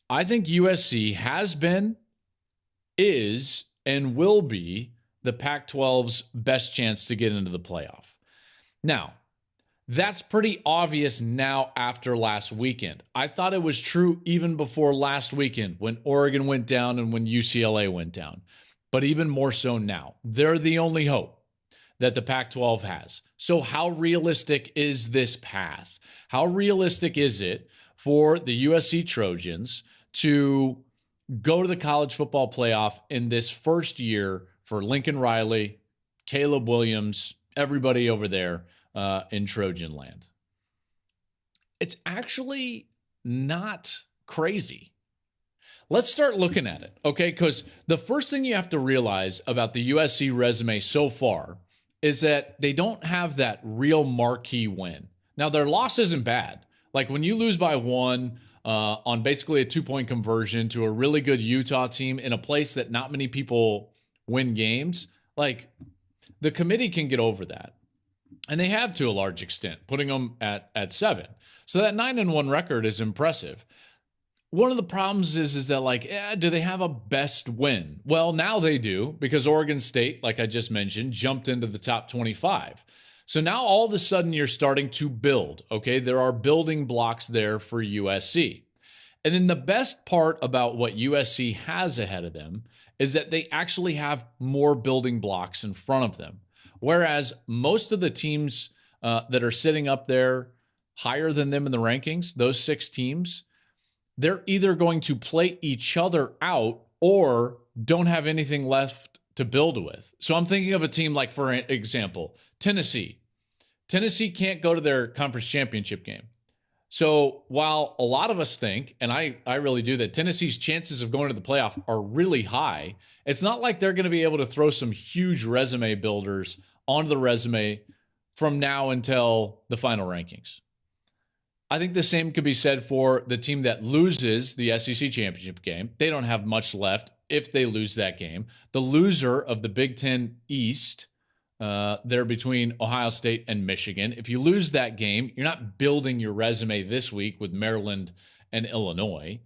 I think USC has been, is, and will be the Pac-12's best chance to get into the playoff. Now, that's pretty obvious now after last weekend. I thought it was true even before last weekend when Oregon went down and when UCLA went down. But even more so now. They're the only hope that the Pac-12 has. So how realistic is this path? How realistic is it for the USC Trojans to go to the college football playoff in this first year for Lincoln Riley, Caleb Williams, everybody over there in Trojan land? It's actually not crazy. Let's start looking at it, okay? Because the first thing you have to realize about the USC resume so far is that they don't have that real marquee win. Now, their loss isn't bad. Like when you lose by one on basically a 2-point conversion to a really good Utah team in a place that not many people win games, like the committee can get over that. And they have to a large extent, putting them at 7. So that 9-1 record is impressive. One of the problems is that do they have a best win? Well, now they do, because Oregon State, like I just mentioned, jumped into the top 25. So now all of a sudden you're starting to build, okay? There are building blocks there for USC. And then the best part about what USC has ahead of them is that they actually have more building blocks in front of them. Whereas most of the teams that are sitting up there higher than them in the rankings, those 6 teams, they're either going to play each other out or don't have anything left to build with. So I'm thinking of a team like, for example, Tennessee. Tennessee can't go to their conference championship game. So while a lot of us think, and I really do, that Tennessee's chances of going to the playoff are really high, it's not like they're going to be able to throw some huge resume builders onto the resume from now until the final rankings. I think the same could be said for the team that loses the SEC championship game. They don't have much left if they lose that game. The loser of the Big Ten East, they're between Ohio State and Michigan. If you lose that game, you're not building your resume this week with Maryland and Illinois.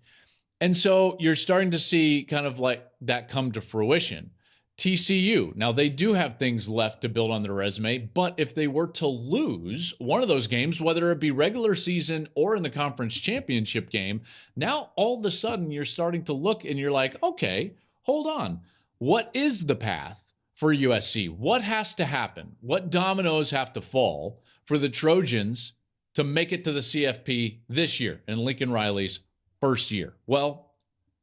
And so you're starting to see kind of like that come to fruition. TCU, now they do have things left to build on their resume, but if they were to lose one of those games, whether it be regular season or in the conference championship game, now all of a sudden you're starting to look and you're like, okay, hold on. What is the path for USC? What has to happen? What dominoes have to fall for the Trojans to make it to the CFP this year in Lincoln Riley's first year? Well,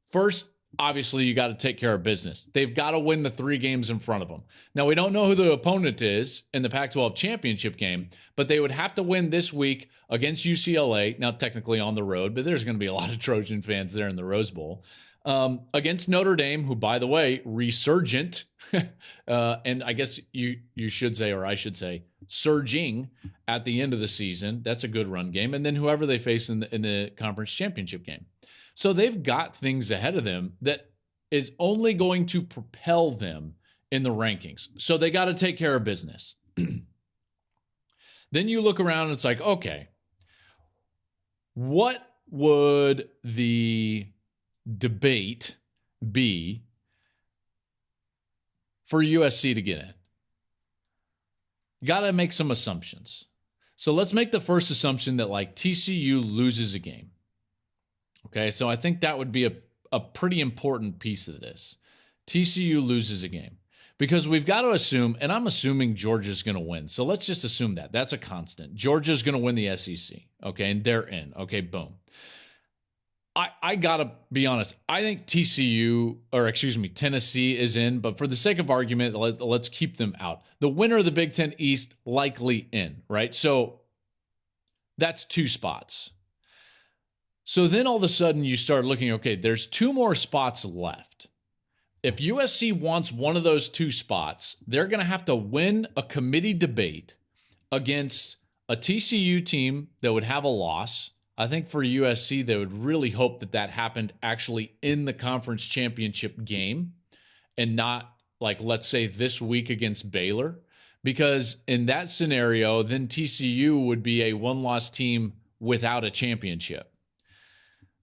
first, obviously, you got to take care of business. They've got to win the 3 games in front of them. Now, we don't know who the opponent is in the Pac-12 championship game, but they would have to win this week against UCLA. Now, technically on the road, but there's going to be a lot of Trojan fans there in the Rose Bowl. Against Notre Dame, who, by the way, resurgent, and I guess you should say, or I should say, surging at the end of the season. That's a good run game. And then whoever they face in the conference championship game. So they've got things ahead of them that is only going to propel them in the rankings. So they got to take care of business. Then you look around and it's like, okay, what would the debate be for USC to get in? You got to make some assumptions. So let's make the first assumption that like TCU loses a game. Okay, so I think that would be a pretty important piece of this. TCU loses a game. Because we've got to assume, and I'm assuming Georgia's going to win. So let's just assume that. That's a constant. Georgia's going to win the SEC. Okay, and they're in. Okay, boom. I got to be honest. I think Tennessee is in. But for the sake of argument, let's keep them out. The winner of the Big Ten East likely in, right? So that's 2 spots. So then all of a sudden you start looking, okay, there's 2 more spots left. If USC wants one of those 2 spots, they're going to have to win a committee debate against a TCU team that would have a loss. I think for USC, they would really hope that that happened actually in the conference championship game and not like, let's say, this week against Baylor. Because in that scenario, then TCU would be a 1-loss team without a championship.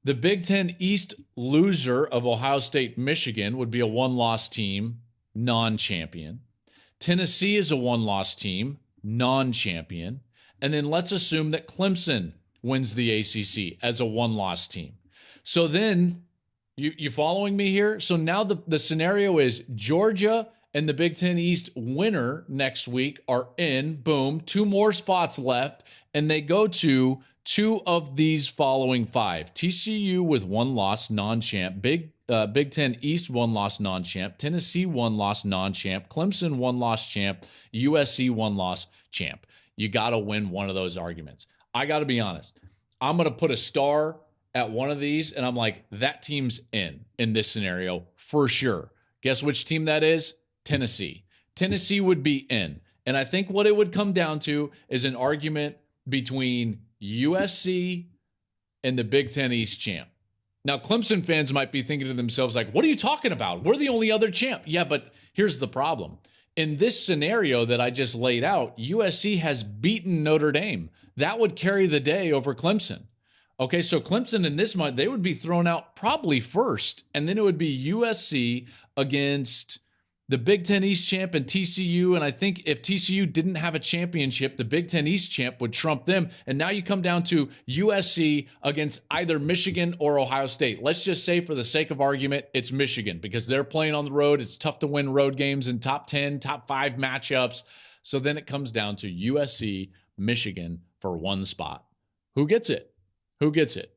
The Big Ten East loser of Ohio State, Michigan would be a one-loss team, non-champion. Tennessee is a one-loss team, non-champion. And then let's assume that Clemson wins the ACC as a one-loss team. So then, you following me here? So now the scenario is Georgia and the Big Ten East winner next week are in. Boom. 2 more spots left. And they go to 2 of these following 5. TCU with 1 loss, non-champ. Big Ten East 1 loss, non-champ. Tennessee 1 loss, non-champ. Clemson 1 loss, champ. USC 1 loss, champ. You got to win one of those arguments. I got to be honest. I'm going to put a star at one of these, and I'm like, that team's in this scenario for sure. Guess which team that is? Tennessee. Tennessee would be in. And I think what it would come down to is an argument between USC and the Big Ten East champ. Now, Clemson fans might be thinking to themselves, like, what are you talking about? We're the only other champ. Yeah, but here's the problem. In this scenario that I just laid out, USC has beaten Notre Dame. That would carry the day over Clemson. Okay, so Clemson in this month, they would be thrown out probably first, and then it would be USC against the Big Ten East champ and TCU, and I think if TCU didn't have a championship, the Big Ten East champ would trump them, and now you come down to USC against either Michigan or Ohio State. Let's just say for the sake of argument, it's Michigan because they're playing on the road. It's tough to win road games in top 10, top 5 matchups. So then it comes down to USC, Michigan for 1 spot. Who gets it? Who gets it?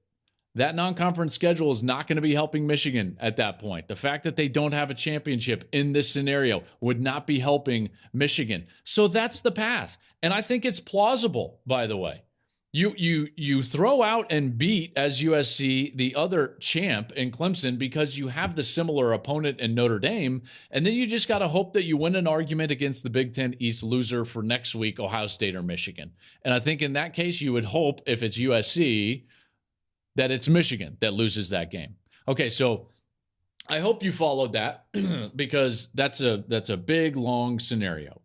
That non-conference schedule is not going to be helping Michigan at that point. The fact that they don't have a championship in this scenario would not be helping Michigan. So that's the path. And I think it's plausible, by the way. You throw out and beat, as USC, the other champ in Clemson because you have the similar opponent in Notre Dame, and then you just got to hope that you win an argument against the Big Ten East loser for next week, Ohio State or Michigan. And I think in that case, you would hope, if it's USC, that it's Michigan that loses that game. Okay, so I hope you followed that because that's a big, long scenario.